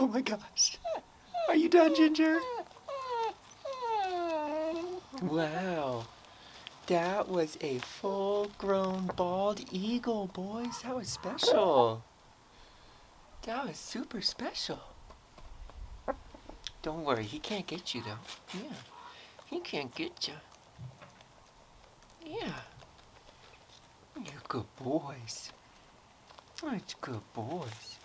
Oh my gosh. Are you done, Ginger? Wow. That was a full-grown bald eagle, boys. That was special. That was super special. Don't worry, he can't get you though. Yeah, he can't get you. Yeah. You're good boys. That's good boys.